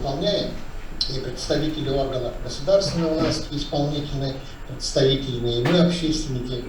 Выполняем и представители органов государственной власти, исполнительной, представительные, и мы, общественники.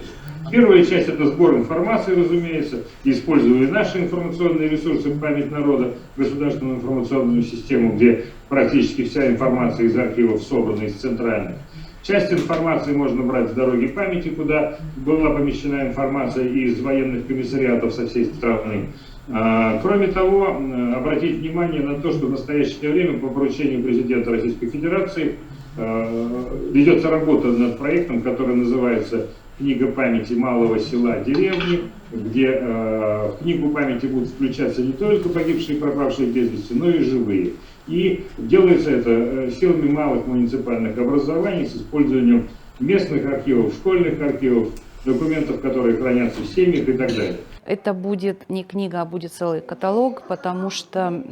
Первая часть – это сбор информации, разумеется, используя наши информационные ресурсы, память народа, государственную информационную систему, где практически вся информация из архивов собрана из центральных. Часть информации можно брать с дороги памяти, куда была помещена информация из военных комиссариатов со всей страны. Кроме того, обратить внимание на то, что в настоящее время по поручению президента Российской Федерации ведется работа над проектом, который называется «Книга памяти малого села, деревни», где в книгу памяти будут включаться не только погибшие и пропавшие без вести, но и живые. И делается это силами малых муниципальных образований с использованием местных архивов, школьных архивов, документов, которые хранятся в семьях и так далее. Это будет не книга, а будет целый каталог, потому что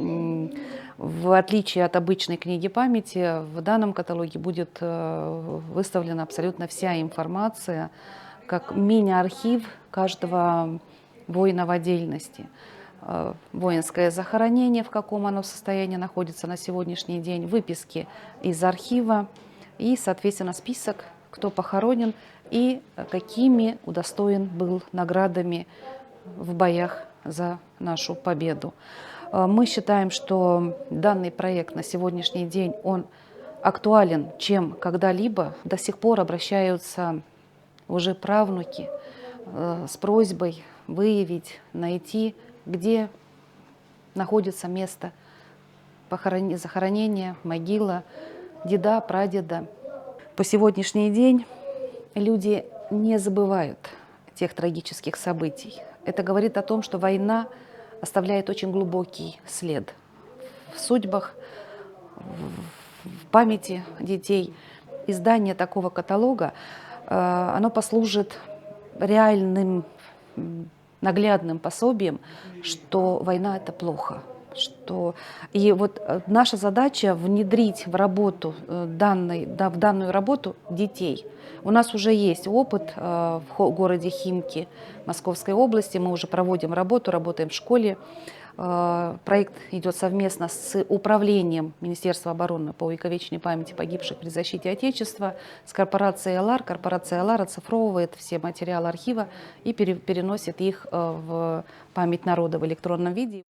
в отличие от обычной книги памяти, в данном каталоге будет выставлена абсолютно вся информация, как мини-архив каждого воина в отдельности. Воинское захоронение, в каком оно состоянии находится на сегодняшний день, выписки из архива и, соответственно, список, кто похоронен и какими удостоен был наградами в боях за нашу победу. Мы считаем, что данный проект на сегодняшний день он актуален, чем когда-либо. До сих пор обращаются уже правнуки с просьбой выявить, найти, где находится место захоронения, могила деда, прадеда. По сегодняшний день люди не забывают тех трагических событий. Это говорит о том, что война оставляет очень глубокий след в судьбах, в памяти детей. Издание такого каталога, оно послужит реальным, наглядным пособием, что война – это плохо. И вот наша задача внедрить в работу в данную работу детей. У нас уже есть опыт в городе Химки Московской области. Мы уже проводим работу, работаем в школе. Проект идет совместно с управлением Министерства обороны по увековечению памяти погибших при защите Отечества, с корпорацией «Алар». Корпорация «Алар» оцифровывает все материалы архива и переносит их в память народа в электронном виде.